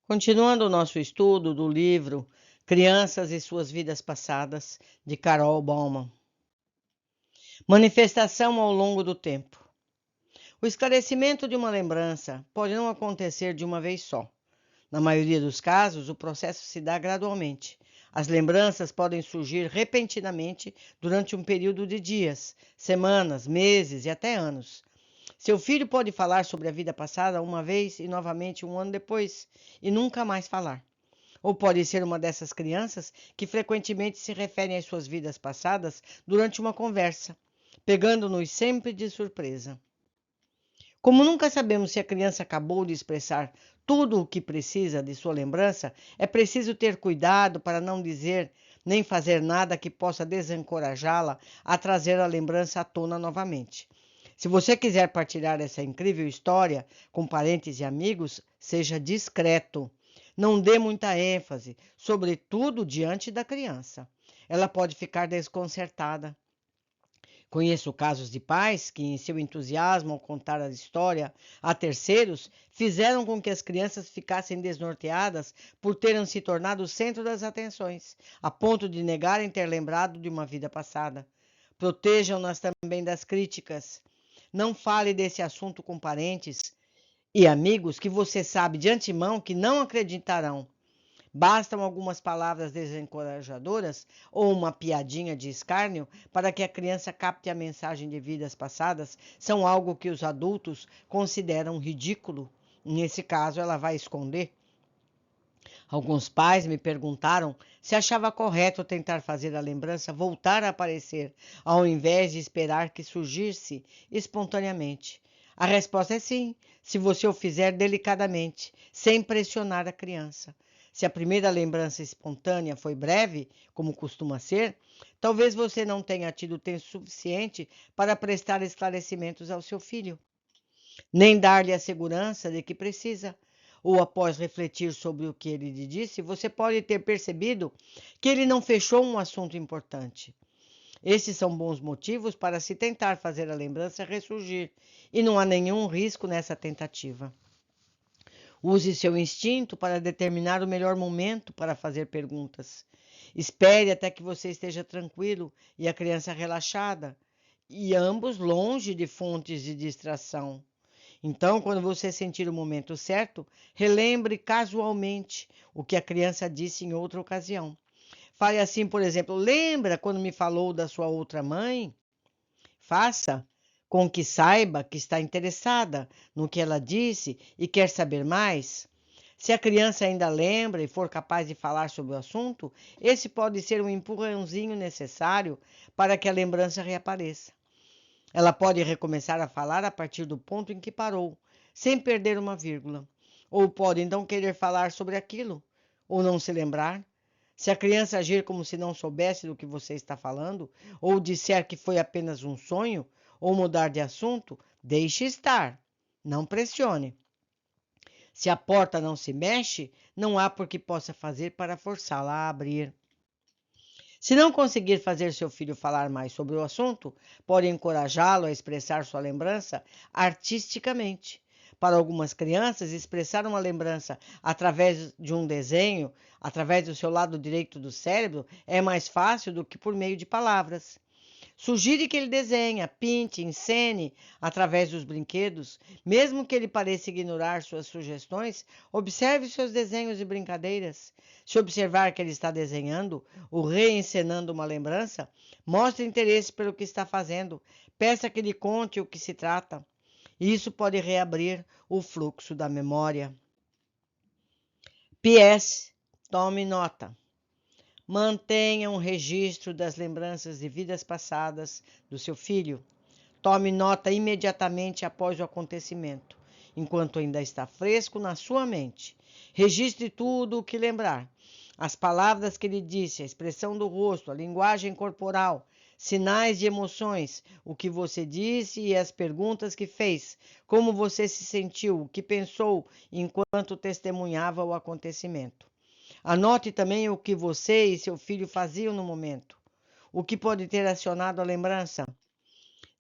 Continuando o nosso estudo do livro Crianças e Suas Vidas Passadas, de Carol Bauman. Manifestação ao longo do tempo. O esclarecimento de uma lembrança pode não acontecer de uma vez só. Na maioria dos casos, o processo se dá gradualmente. As lembranças podem surgir repentinamente durante um período de dias, semanas, meses e até anos. Seu filho pode falar sobre a vida passada uma vez e novamente um ano depois, e nunca mais falar. Ou pode ser uma dessas crianças que frequentemente se referem às suas vidas passadas durante uma conversa, pegando-nos sempre de surpresa. Como nunca sabemos se a criança acabou de expressar tudo o que precisa de sua lembrança, é preciso ter cuidado para não dizer nem fazer nada que possa desencorajá-la a trazer a lembrança à tona novamente. Se você quiser partilhar essa incrível história com parentes e amigos, seja discreto. Não dê muita ênfase, sobretudo diante da criança. Ela pode ficar desconcertada. Conheço casos de pais que, em seu entusiasmo ao contar a história a terceiros, fizeram com que as crianças ficassem desnorteadas por terem se tornado o centro das atenções, a ponto de negarem ter lembrado de uma vida passada. Protejam-nas também das críticas. Não fale desse assunto com parentes e amigos que você sabe de antemão que não acreditarão. Bastam algumas palavras desencorajadoras ou uma piadinha de escárnio para que a criança capte a mensagem de vidas passadas. São algo que os adultos consideram ridículo. Nesse caso, ela vai esconder. Alguns pais me perguntaram se achava correto tentar fazer a lembrança voltar a aparecer, ao invés de esperar que surgisse espontaneamente. A resposta é sim, se você o fizer delicadamente, sem pressionar a criança. Se a primeira lembrança espontânea foi breve, como costuma ser, talvez você não tenha tido tempo suficiente para prestar esclarecimentos ao seu filho, nem dar-lhe a segurança de que precisa. Ou após refletir sobre o que ele lhe disse, você pode ter percebido que ele não fechou um assunto importante. Esses são bons motivos para se tentar fazer a lembrança ressurgir, e não há nenhum risco nessa tentativa. Use seu instinto para determinar o melhor momento para fazer perguntas. Espere até que você esteja tranquilo e a criança relaxada, e ambos longe de fontes de distração. Então, quando você sentir o momento certo, relembre casualmente o que a criança disse em outra ocasião. Fale assim, por exemplo: lembra quando me falou da sua outra mãe? Faça com que saiba que está interessada no que ela disse e quer saber mais. Se a criança ainda lembra e for capaz de falar sobre o assunto, esse pode ser um empurrãozinho necessário para que a lembrança reapareça. Ela pode recomeçar a falar a partir do ponto em que parou, sem perder uma vírgula. Ou pode então querer falar sobre aquilo, ou não se lembrar. Se a criança agir como se não soubesse do que você está falando, ou disser que foi apenas um sonho, ou mudar de assunto, deixe estar. Não pressione. Se a porta não se mexe, não há por que possa fazer para forçá-la a abrir. Se não conseguir fazer seu filho falar mais sobre o assunto, pode encorajá-lo a expressar sua lembrança artisticamente. Para algumas crianças, expressar uma lembrança através de um desenho, através do seu lado direito do cérebro, é mais fácil do que por meio de palavras. Sugire que ele desenhe, pinte, encene através dos brinquedos. Mesmo que ele pareça ignorar suas sugestões, observe seus desenhos e brincadeiras. Se observar que ele está desenhando ou reencenando uma lembrança, mostre interesse pelo que está fazendo. Peça que lhe conte o que se trata. Isso pode reabrir o fluxo da memória. PS. Tome nota. Mantenha um registro das lembranças de vidas passadas do seu filho. Tome nota imediatamente após o acontecimento, enquanto ainda está fresco na sua mente. Registre tudo o que lembrar. As palavras que ele disse, a expressão do rosto, a linguagem corporal, sinais de emoções, o que você disse e as perguntas que fez, como você se sentiu, o que pensou enquanto testemunhava o acontecimento. Anote também o que você e seu filho faziam no momento, o que pode ter acionado a lembrança.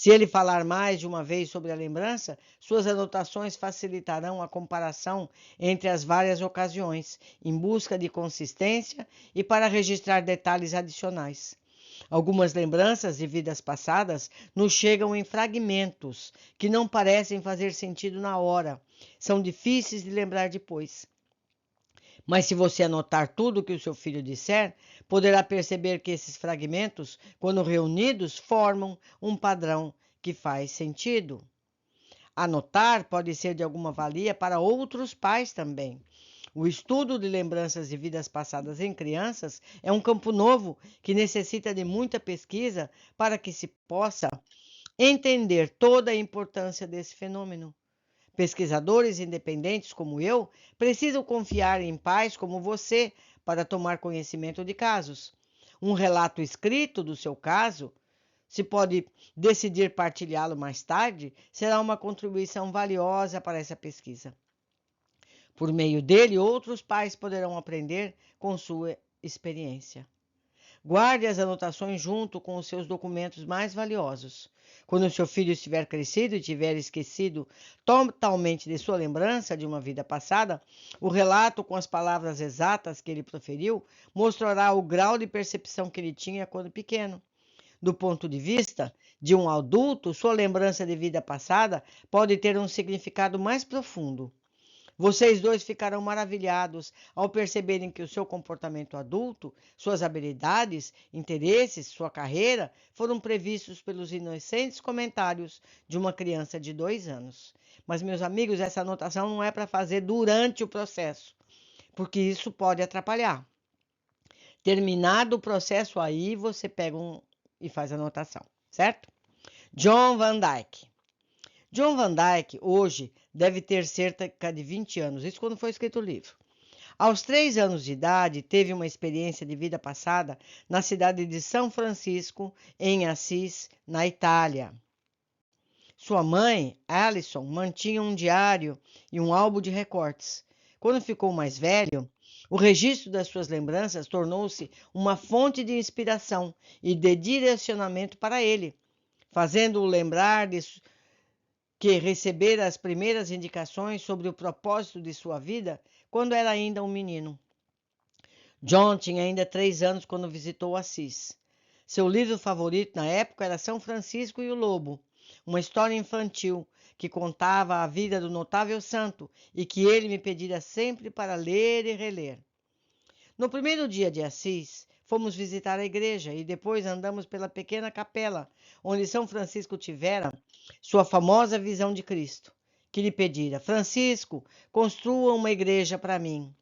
Se ele falar mais de uma vez sobre a lembrança, suas anotações facilitarão a comparação entre as várias ocasiões, em busca de consistência e para registrar detalhes adicionais. Algumas lembranças de vidas passadas nos chegam em fragmentos que não parecem fazer sentido na hora, são difíceis de lembrar depois. Mas se você anotar tudo o que o seu filho disser, poderá perceber que esses fragmentos, quando reunidos, formam um padrão que faz sentido. Anotar pode ser de alguma valia para outros pais também. O estudo de lembranças de vidas passadas em crianças é um campo novo que necessita de muita pesquisa para que se possa entender toda a importância desse fenômeno. Pesquisadores independentes como eu precisam confiar em pais como você para tomar conhecimento de casos. Um relato escrito do seu caso, se pode decidir partilhá-lo mais tarde, será uma contribuição valiosa para essa pesquisa. Por meio dele, outros pais poderão aprender com sua experiência. Guarde as anotações junto com os seus documentos mais valiosos. Quando o seu filho estiver crescido e tiver esquecido totalmente de sua lembrança de uma vida passada, o relato com as palavras exatas que ele proferiu mostrará o grau de percepção que ele tinha quando pequeno. Do ponto de vista de um adulto, sua lembrança de vida passada pode ter um significado mais profundo. Vocês dois ficarão maravilhados ao perceberem que o seu comportamento adulto, suas habilidades, interesses, sua carreira foram previstos pelos inocentes comentários de uma criança de 2 anos. Mas, meus amigos, essa anotação não é para fazer durante o processo, porque isso pode atrapalhar. Terminado o processo aí, você pega e faz a anotação, certo? John Van Dyke. John Van Dyke, hoje, deve ter cerca de 20 anos, isso quando foi escrito o livro. Aos 3 anos de idade, teve uma experiência de vida passada na cidade de São Francisco, em Assis, na Itália. Sua mãe, Alison, mantinha um diário e um álbum de recortes. Quando ficou mais velho, o registro das suas lembranças tornou-se uma fonte de inspiração e de direcionamento para ele, fazendo-o lembrar que recebera as primeiras indicações sobre o propósito de sua vida quando era ainda um menino. John tinha ainda 3 anos quando visitou Assis. Seu livro favorito na época era São Francisco e o Lobo, uma história infantil que contava a vida do notável santo e que ele me pedira sempre para ler e reler. No primeiro dia de Assis, fomos visitar a igreja e depois andamos pela pequena capela onde São Francisco tivera sua famosa visão de Cristo, que lhe pedira: Francisco, construa uma igreja para mim.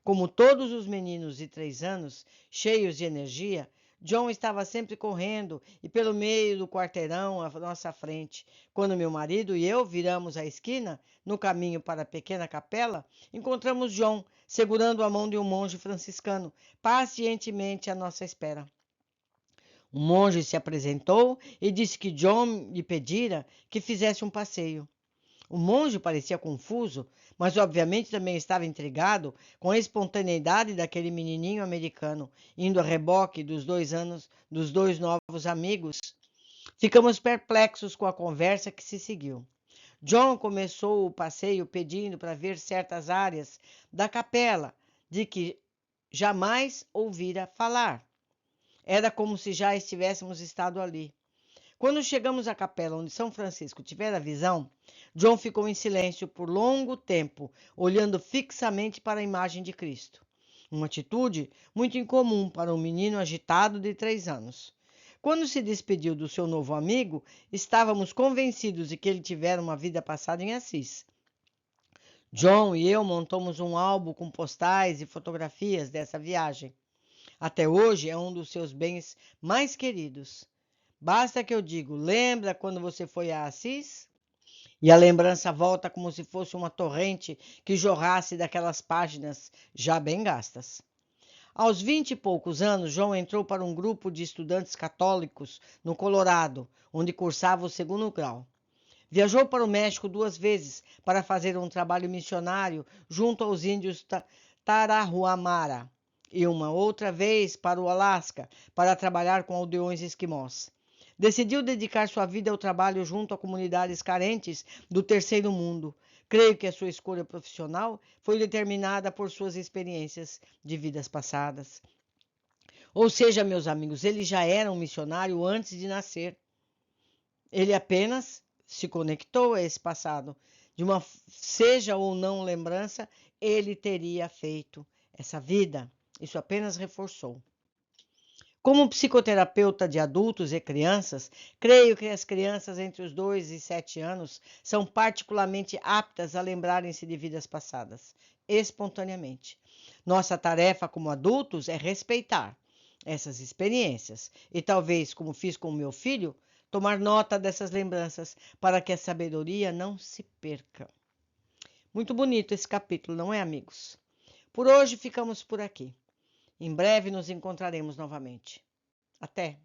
Como todos os meninos de 3 anos, cheios de energia, John estava sempre correndo e pelo meio do quarteirão à nossa frente. Quando meu marido e eu viramos a esquina, no caminho para a pequena capela, encontramos John segurando a mão de um monge franciscano, pacientemente à nossa espera. O monge se apresentou e disse que John lhe pedira que fizesse um passeio. O monge parecia confuso, mas obviamente também estava intrigado com a espontaneidade daquele menininho americano, indo a reboque dos 2 anos dos 2 novos amigos. Ficamos perplexos com a conversa que se seguiu. John começou o passeio pedindo para ver certas áreas da capela de que jamais ouvira falar. Era como se já estivéssemos estado ali. Quando chegamos à capela onde São Francisco tivera a visão, John ficou em silêncio por longo tempo, olhando fixamente para a imagem de Cristo. Uma atitude muito incomum para um menino agitado de 3 anos. Quando se despediu do seu novo amigo, estávamos convencidos de que ele tivera uma vida passada em Assis. John e eu montamos um álbum com postais e fotografias dessa viagem. Até hoje é um dos seus bens mais queridos. Basta que eu digo, lembra quando você foi a Assis? E a lembrança volta como se fosse uma torrente que jorrasse daquelas páginas já bem gastas. Aos 20 e poucos anos, João entrou para um grupo de estudantes católicos no Colorado, onde cursava o 2º grau. Viajou para o México 2 vezes para fazer um trabalho missionário junto aos índios Tarahuamara e uma outra vez para o Alasca para trabalhar com aldeões esquimós. Decidiu dedicar sua vida ao trabalho junto a comunidades carentes do terceiro mundo. Creio que a sua escolha profissional foi determinada por suas experiências de vidas passadas. Ou seja, meus amigos, ele já era um missionário antes de nascer. Ele apenas se conectou a esse passado. De uma seja ou não lembrança, ele teria feito essa vida. Isso apenas reforçou. Como psicoterapeuta de adultos e crianças, creio que as crianças entre os 2 e 7 anos são particularmente aptas a lembrarem-se de vidas passadas, espontaneamente. Nossa tarefa como adultos é respeitar essas experiências e talvez, como fiz com meu filho, tomar nota dessas lembranças para que a sabedoria não se perca. Muito bonito esse capítulo, não é, amigos? Por hoje ficamos por aqui. Em breve nos encontraremos novamente. Até!